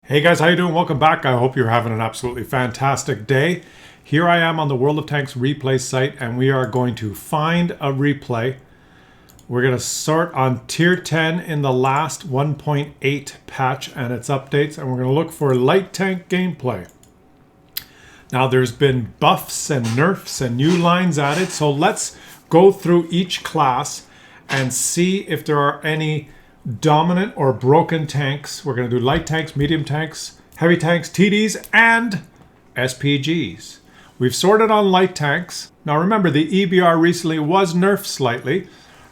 Hey guys, how you doing? Welcome back. I hope you're having an absolutely fantastic day. Here I am on the World of Tanks replay site, and we are going to find a replay. We're going to sort on Tier 10 in the last 1.8 patch and its updates, and we're going to look for light tank gameplay. Now there's been buffs and nerfs and new lines added, so let's go through each class and see if there are any dominant or broken tanks. We're going to do light tanks, medium tanks, heavy tanks, TDs, and SPGs. We've sorted on light tanks. Now remember, the EBR recently was nerfed slightly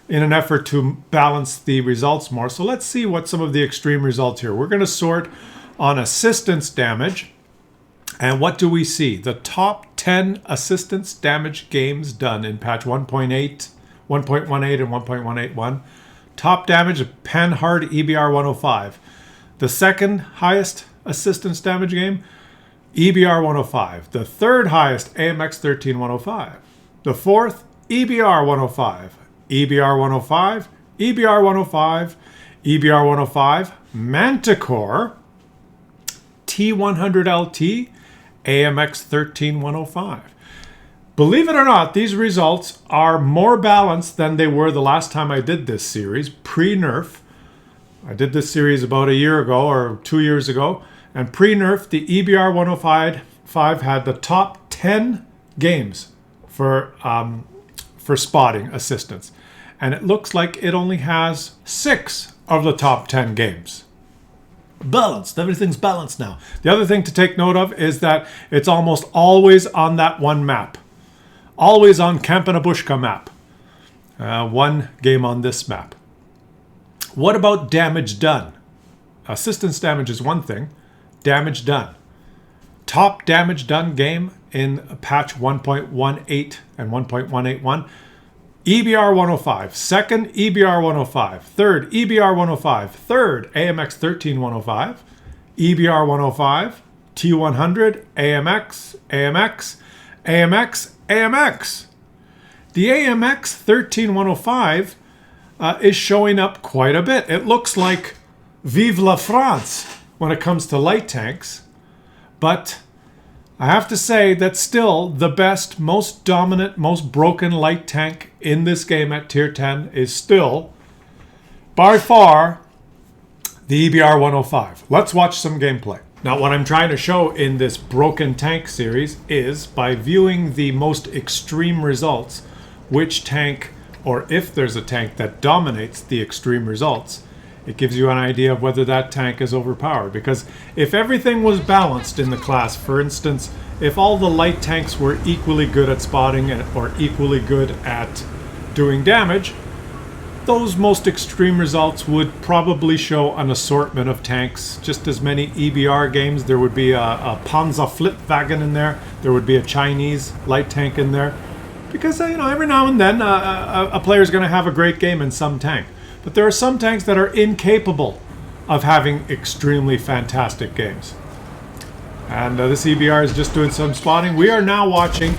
in an effort to balance the results more. So let's see what some of the extreme results here. We're going to sort on assistance damage. And what do we see? The top 10 assistance damage games done in patch 1.8, 1.18, and 1.181. Top damage of Panhard EBR 105. The second highest assistance damage game, EBR 105. The third highest, AMX 13105. The fourth, EBR 105. EBR 105, EBR 105, EBR 105, Manticore, T100LT, AMX 13105. Believe it or not, these results are more balanced than they were the last time I did this series, pre-nerf. I did this series about a year ago or 2 years ago, and pre-nerf, the EBR 105 had the top 10 games for spotting assistance. And it looks like it only has 6 of the top 10 games. Balanced. Everything's balanced now. The other thing to take note of is that it's almost always on that one map. Always on Kampenabushka map. One game on this map. What about damage done? Assistance damage is one thing. Damage done. Top damage done game in patch 1.18 and 1.181. EBR 105. Second, EBR 105. Third, EBR 105. Third, AMX 13105. EBR 105. T100. AMX. AMX. AMX. AMX. The AMX 13105 is showing up quite a bit. It looks like Vive la France when it comes to light tanks. But I have to say that still the best, most dominant, most broken light tank in this game at tier 10 is still, by far, the EBR 105. Let's watch some gameplay. Now, what I'm trying to show in this broken tank series is, by viewing the most extreme results, which tank, or if there's a tank that dominates the extreme results, it gives you an idea of whether that tank is overpowered. Because if everything was balanced in the class, for instance, if all the light tanks were equally good at spotting or equally good at doing damage, those most extreme results would probably show an assortment of tanks. Just as many EBR games, there would be a Panzerflippwagen in there. There would be a Chinese light tank in there. Because, every now and then a player's going to have a great game in some tank. But there are some tanks that are incapable of having extremely fantastic games. And this EBR is just doing some spotting. We are now watching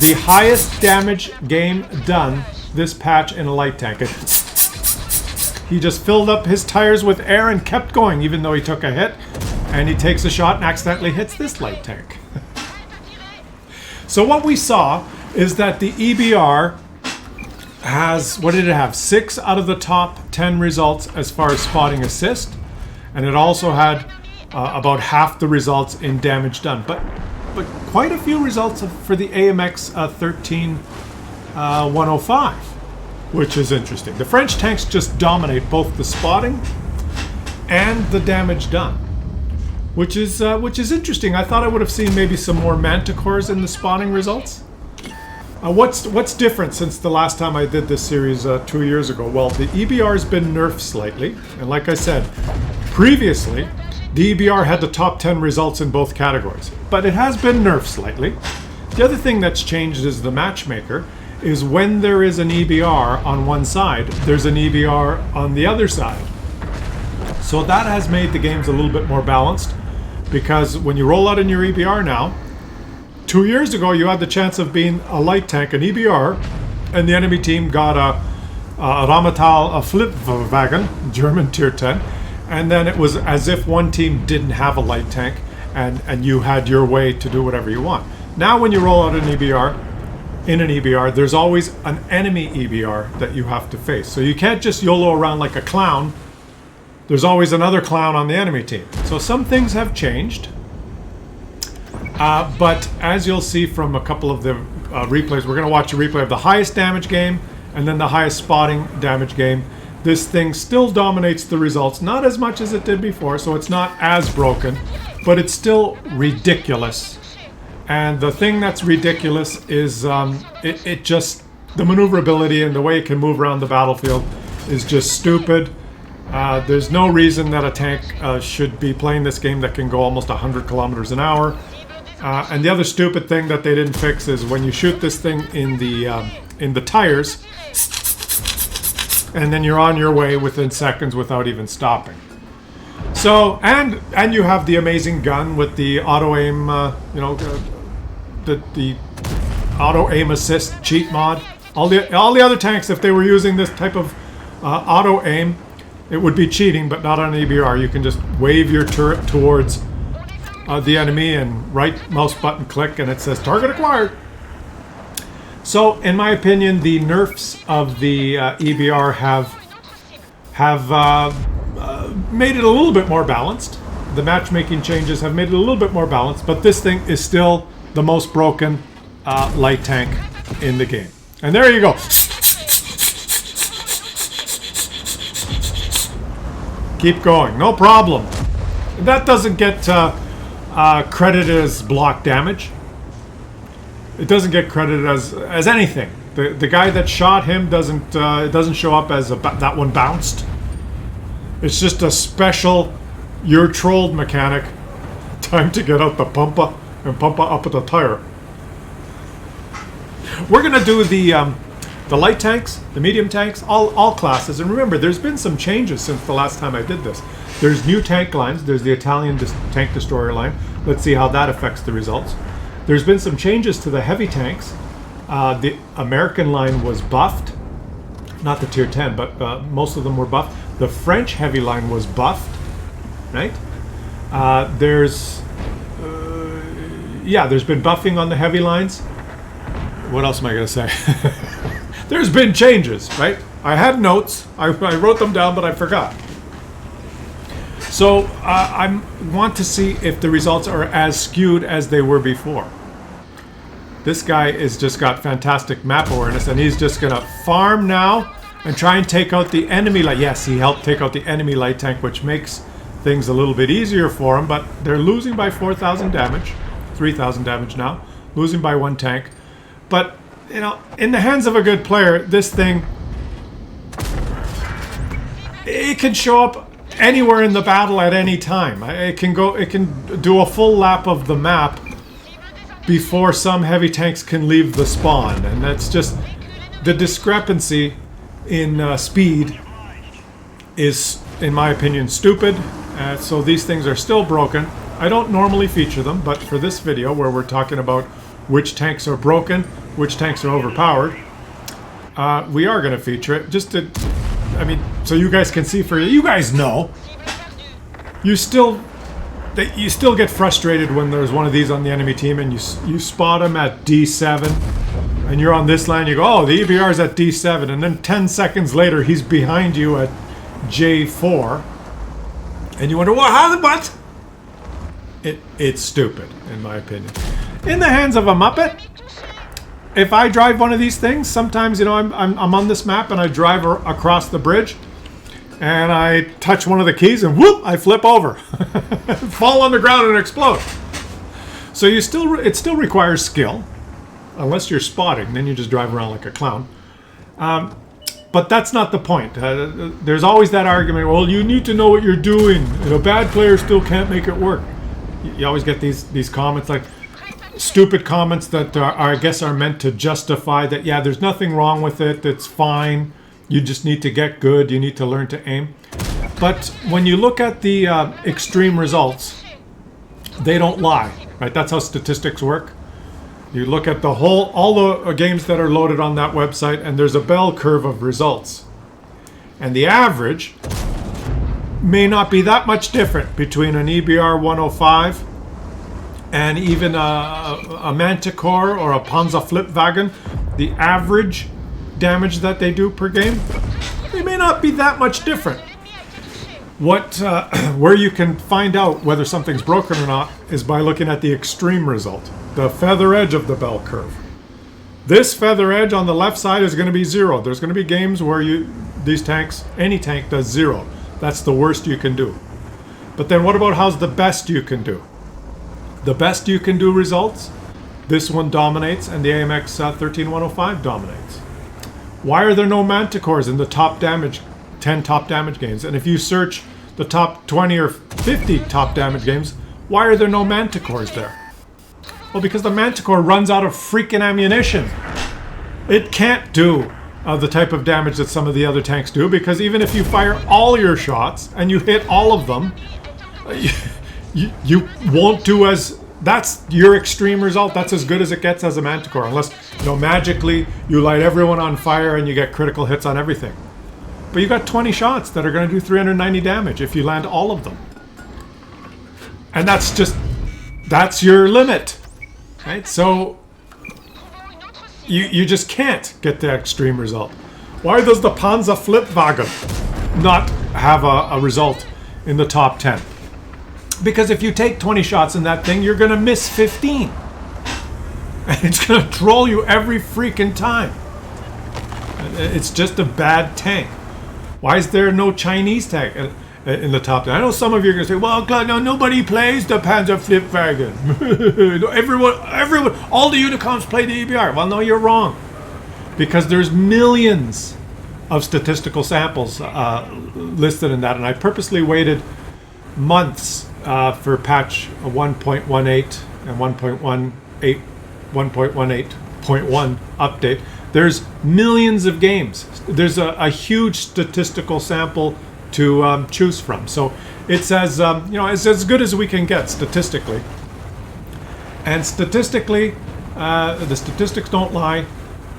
the highest damage game done this patch in a light tank. He just filled up his tires with air and kept going, even though he took a hit. And he takes a shot and accidentally hits this light tank. So what we saw is that the EBR has, what did it have? 6 out of the top 10 results as far as spotting assist. And it also had about half the results in damage done. But quite a few results for the AMX 13105. Which is interesting. The French tanks just dominate both the spotting and the damage done, which is interesting. I thought I would have seen maybe some more Manticores in the spotting results. What's different since the last time I did this series 2 years ago? Well, the EBR has been nerfed slightly, and like I said previously, the EBR had the top 10 results in both categories, but it has been nerfed slightly. The other thing that's changed is the matchmaker. Is when there is an EBR on one side, there's an EBR on the other side. So that has made the games a little bit more balanced, because when you roll out in your EBR now, 2 years ago you had the chance of being a light tank, an EBR, and the enemy team got a Rheinmetall Flippwagen, German tier 10, and then it was as if one team didn't have a light tank, and you had your way to do whatever you want. Now when you roll out an EBR, in an EBR, there's always an enemy EBR that you have to face. So you can't just YOLO around like a clown. There's always another clown on the enemy team. So some things have changed. But as you'll see from a couple of the replays, we're going to watch a replay of the highest damage game and then the highest spotting damage game. This thing still dominates the results, not as much as it did before, so it's not as broken, but it's still ridiculous. And the thing that's ridiculous is it just, the maneuverability and the way it can move around the battlefield is just stupid. There's no reason that a tank should be playing this game that can go almost 100 kilometers an hour. And the other stupid thing that they didn't fix is when you shoot this thing in the tires, and then you're on your way within seconds without even stopping. So, and you have the amazing gun with the auto aim, the auto aim assist cheat mod. All the other tanks, if they were using this type of auto aim, it would be cheating, but not on an EBR. You can just wave your turret towards the enemy and right mouse button click and it says target acquired. So in my opinion, the nerfs of the EBR have made it a little bit more balanced. The matchmaking changes have made it a little bit more balanced, but this thing is still the most broken light tank in the game. And there you go. Keep going, no problem. That doesn't get credited as block damage. It doesn't get credited as anything. The guy that shot him doesn't show up as that one bounced. It's just a special "you're trolled" mechanic. Time to get out the pumper and pump up at the tire. We're gonna do the light tanks, the medium tanks, all classes. And remember, there's been some changes since the last time I did this. There's new tank lines. There's the Italian tank destroyer line. Let's see how that affects the results. There's been some changes to the heavy tanks. The American line was buffed. Not the tier 10, but most of them were buffed. The French heavy line was buffed, right? There's been buffing on the heavy lines. What else am I going to say? There's been changes, right? I had notes. I wrote them down, but I forgot. So I want to see if the results are as skewed as they were before. This guy has just got fantastic map awareness, and he's just going to farm now and try and take out the enemy light. Yes, he helped take out the enemy light tank, which makes things a little bit easier for him, but they're losing by 4,000 damage, 3,000 damage now, losing by one tank. But, you know, in the hands of a good player, this thing, it can show up anywhere in the battle at any time. It can do a full lap of the map before some heavy tanks can leave the spawn, and that's just the discrepancy in speed is, in my opinion, stupid. So these things are still broken. I don't normally feature them, but for this video where we're talking about which tanks are broken, which tanks are overpowered, we are going to feature it just to, I mean, so you guys can see, for you guys know, you still get frustrated when there's one of these on the enemy team and you spot him at D7 and you're on this line, you go, oh, the EBR's at D7, and then 10 seconds later he's behind you at J4 and you wonder, well, how, what? It's stupid, in my opinion. In the hands of a Muppet, if I drive one of these things, sometimes, you know, I'm on this map and I drive across the bridge and I touch one of the keys and whoop, I flip over. Fall on the ground and explode. So it still requires skill, unless you're spotting, then you just drive around like a clown. But that's not the point. There's always that argument, well, you need to know what you're doing. You know, bad players still can't make it work. You always get these comments, like stupid comments that I guess are meant to justify that, yeah, there's nothing wrong with it, it's fine, you just need to get good, you need to learn to aim. But when you look at the extreme results, they don't lie, right? That's how statistics work. You look at all the games that are loaded on that website, and there's a bell curve of results. And the average may not be that much different between an EBR 105 and even a Manticore or a Panzerflippwagen. The average damage that they do per game, they may not be that much different. Where you can find out whether something's broken or not is by looking at the extreme result, the feather edge of the bell curve. This feather edge on the left side is going to be 0. There's going to be games where these tanks, any tank does 0. That's the worst you can do. But then what about how's the best you can do? The best you can do results, this one dominates and the AMX 13105 dominates. Why are there no Manticores in the top damage, 10 top damage games? And if you search the top 20 or 50 top damage games, why are there no Manticores there? Well, because the Manticore runs out of freaking ammunition. It can't do the type of damage that some of the other tanks do, because even if you fire all your shots and you hit all of them, you won't do as... That's your extreme result. That's as good as it gets as a Manticore, unless, magically you light everyone on fire and you get critical hits on everything. But you got 20 shots that are going to do 390 damage if you land all of them. And that's your limit. Right? So you just can't get the extreme result. Why does the Panzerflippwagen not have a result in the top 10? Because if you take 20 shots in that thing, you're going to miss 15. And it's going to troll you every freaking time. It's just a bad tank. Why is there no Chinese tank in the top 10? I know some of you are going to say, well, Claude, no, nobody plays the Panzerflippwagen. everyone, all the Unicons play the EBR. Well, no, you're wrong. Because there's millions of statistical samples listed in that. And I purposely waited months for patch 1.18 and 1.18.1 update. There's millions of games. There's a huge statistical sample to choose from. So it's it's as good as we can get statistically. And statistically, the statistics don't lie.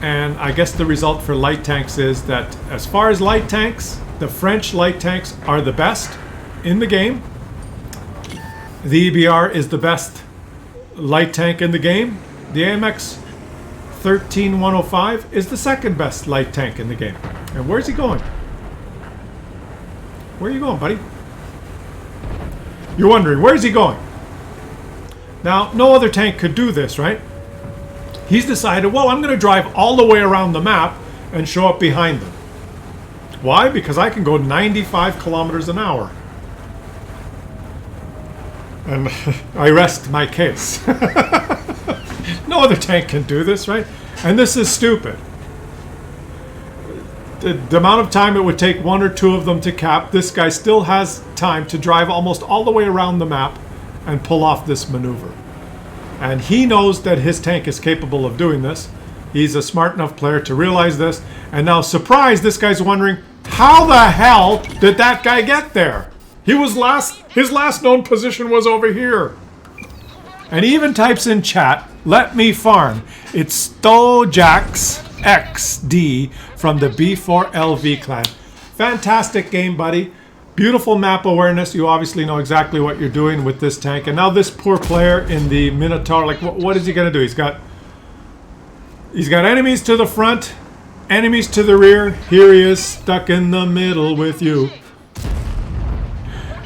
And I guess the result for light tanks is that as far as light tanks, the French light tanks are the best in the game. The EBR is the best light tank in the game. The AMX 13105 is the second best light tank in the game. And where's he going? Where are you going, buddy? You're wondering, where's he going? Now, no other tank could do this, right? He's decided, well, I'm going to drive all the way around the map and show up behind them. Why? Because I can go 95 kilometers an hour. And I rest my case. No other tank can do this, right? And this is stupid. The amount of time it would take one or two of them to cap, this guy still has time to drive almost all the way around the map and pull off this maneuver. And he knows that his tank is capable of doing this. He's a smart enough player to realize this. And now, surprise, this guy's wondering, how the hell did that guy get there? His last known position was over here. And he even types in chat, let me farm. It's Stojax XD from the B4LV clan. Fantastic game, buddy. Beautiful map awareness. You obviously know exactly what you're doing with this tank. And now this poor player in the Minotaur, like, what is he going to do? He's got enemies to the front, enemies to the rear. Here he is, stuck in the middle with you.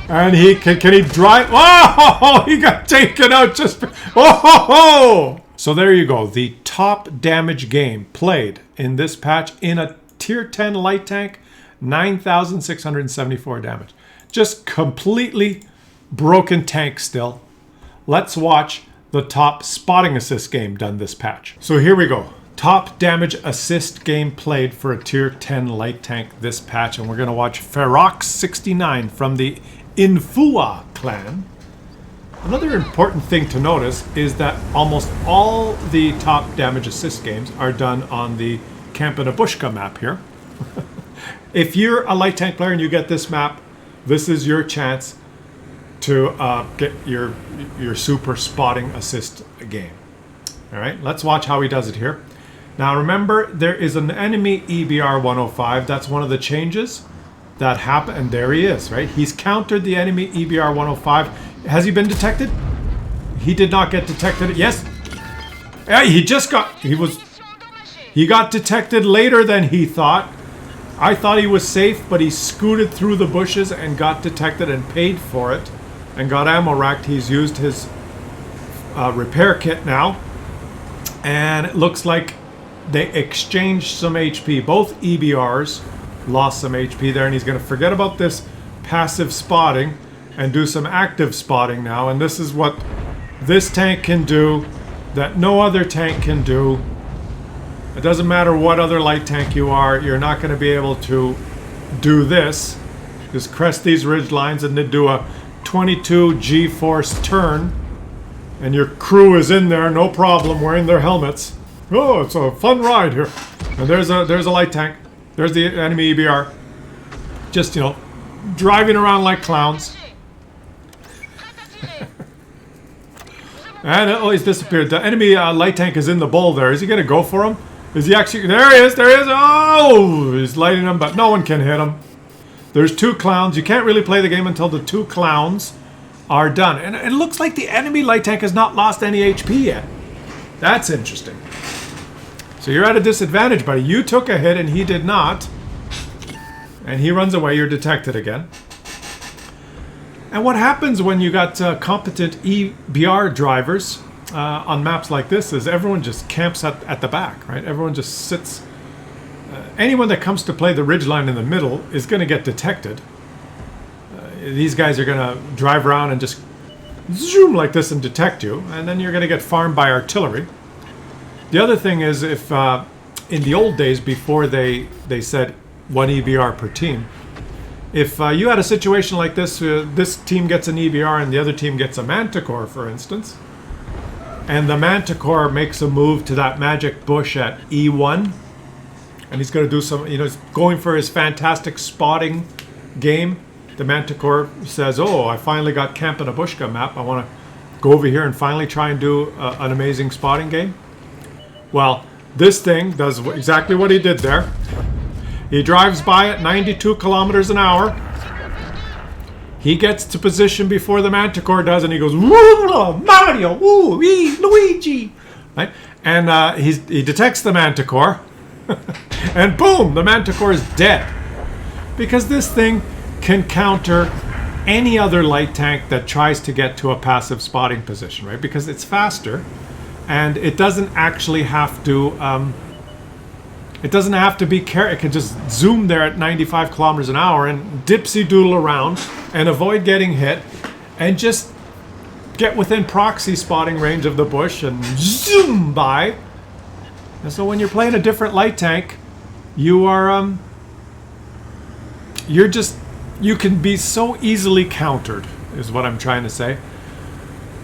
And he can he drive? Oh, he got taken out just. Oh. So there you go. The top damage game played in this patch in a tier 10 light tank, 9,674 damage. Just completely broken tank still. Let's watch the top spotting assist game done this patch. So here we go. Top damage assist game played for a tier 10 light tank this patch. And we're going to watch Ferox69 from the Infua clan. Another important thing to notice is that almost all the top damage assist games are done on the Kampenabushka map here. If you're a light tank player and you get this map, this is your chance to get your super spotting assist game. All right, let's watch how he does it here. Now remember, there is an enemy EBR 105. That's one of the changes. that happened, and there he is, right? He's countered the enemy EBR 105. Has he been detected? He did not get detected. Yes. Yeah, he got detected later than he thought. I thought he was safe, but he scooted through the bushes and got detected and paid for it and got ammo racked. He's used his repair kit now, and it looks like they exchanged some HP. Both EBRs lost some HP there, and he's going to forget about this passive spotting and do some active spotting now. And this is what this tank can do that no other tank can do. It doesn't matter what other light tank you are, you're not going to be able to do this. Just crest these ridge lines and then do a 22 G-force turn, and your crew is in there, no problem, wearing their helmets. Oh, it's a fun ride here. And there's a light tank. There's the enemy EBR. Just, you know, driving around like clowns. And oh, he's disappeared. The enemy light tank is in the bowl there. Is he going to go for him? Is he actually... There he is, there he is. Oh, he's lighting him, but no one can hit him. There's two clowns. You can't really play the game until the two clowns are done. And it looks like the enemy light tank has not lost any HP yet. That's interesting. So you're at a disadvantage, buddy. You took a hit and he did not. And he runs away. You're detected again. And what happens when you got competent EBR drivers on maps like this is everyone just camps at the back, right? Everyone just sits. Anyone that comes to play the ridgeline in the middle is going to get detected. These guys are going to drive around and just zoom like this and detect you, and then you're going to get farmed by artillery. The other thing is, if in the old days before they said 1 EBR per team, if you had a situation like this, this team gets an EBR and the other team gets a Manticore, for instance, and the Manticore makes a move to that magic bush at E1, and he's going to do some, you know, he's going for his fantastic spotting game. The Manticore says, oh, I finally got Camp in a Bushka map. I want to go over here and finally try and do an amazing spotting game. Well, this thing does exactly what he did there. He drives by at 92 kilometers an hour. He gets to position before the Manticore does, and he goes, woo, Mario, woo, Luigi. Right? And he detects the Manticore, and boom, the Manticore is dead. Because this thing can counter any other light tank that tries to get to a passive spotting position, right? Because it's faster. And it doesn't actually have to, it can just zoom there at 95 kilometers an hour and dipsy-doodle around and avoid getting hit and just get within proxy spotting range of the bush and zoom by. And so when you're playing a different light tank, you are, you can be so easily countered, is what I'm trying to say.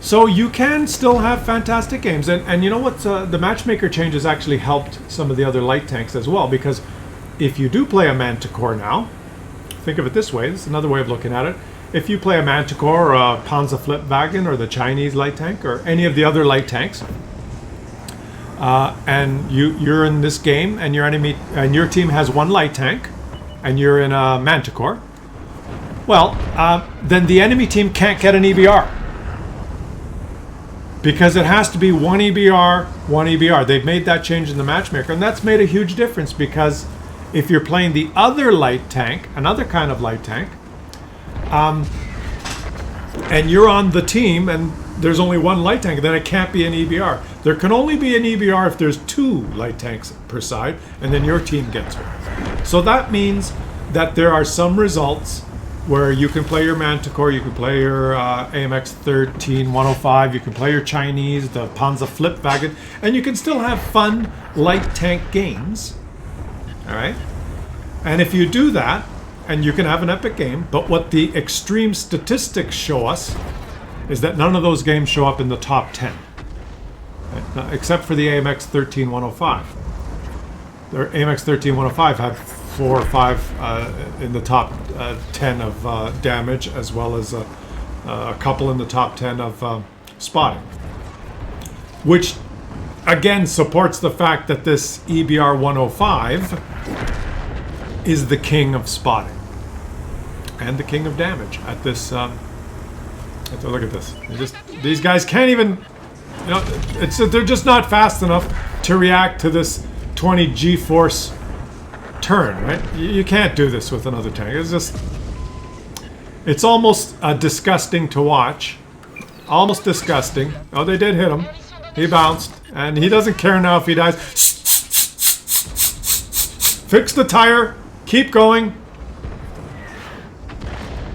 So you can still have fantastic games, and you know what? The matchmaker changes actually helped some of the other light tanks as well, because if you do play a Manticore now, think of it this way. This is another way of looking at it. If you play a Manticore or a Panzerflippwagen or the Chinese light tank or any of the other light tanks, and you're in this game and your enemy and your team has one light tank, and you're in a Manticore, well, then the enemy team can't get an EBR. Because it has to be 1 EBR, 1 EBR. They've made that change in the matchmaker, and that's made a huge difference, because if you're playing the other light tank, another kind of light tank, and you're on the team and there's only one light tank, then it can't be an EBR. There can only be an EBR if there's 2 light tanks per side, and then your team gets one. So that means that there are some results where you can play your Manticore, you can play your AMX 13105, you can play your Chinese, the Panzerflippwagen, and you can still have fun light tank games. All right? And if you do that, and you can have an epic game, but what the extreme statistics show us is that none of those games show up in the top 10. Right? Now, except for the AMX 13105. The AMX 13105 had 4 or 5 in the top 10 of damage, as well as a couple in the top 10 of spotting. Which, again, supports the fact that this EBR 105 is the king of spotting. and the king of damage at this. Look at this. These guys can't even. You know, they're just not fast enough to react to this 20 G-force turn, right? You can't do this with another tank. It's almost disgusting to watch. Almost disgusting. Oh, they did hit him. He bounced, and he doesn't care now if he dies. Fix the tire. Keep going.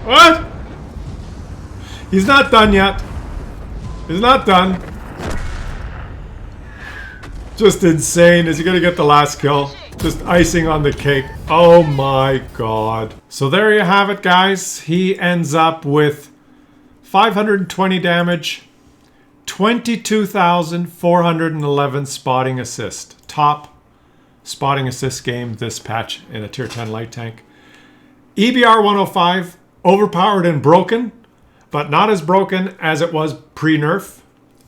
What? He's not done yet. He's not done. Just insane. Is he going to get the last kill? Just icing on the cake. Oh my god. So there you have it, guys. He ends up with 520 damage, 22,411 spotting assist. Top spotting assist game this patch in a tier 10 light tank. EBR 105, overpowered and broken, but not as broken as it was pre-nerf.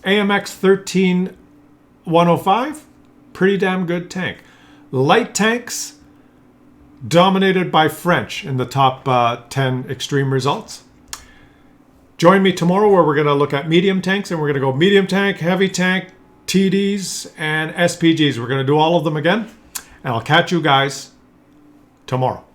AMX 13105, pretty damn good tank. Light tanks dominated by French in the top 10 extreme results. Join me tomorrow where we're going to look at medium tanks, and we're going to go medium tank, heavy tank, TDs, and SPGs. We're going to do all of them again, and I'll catch you guys tomorrow.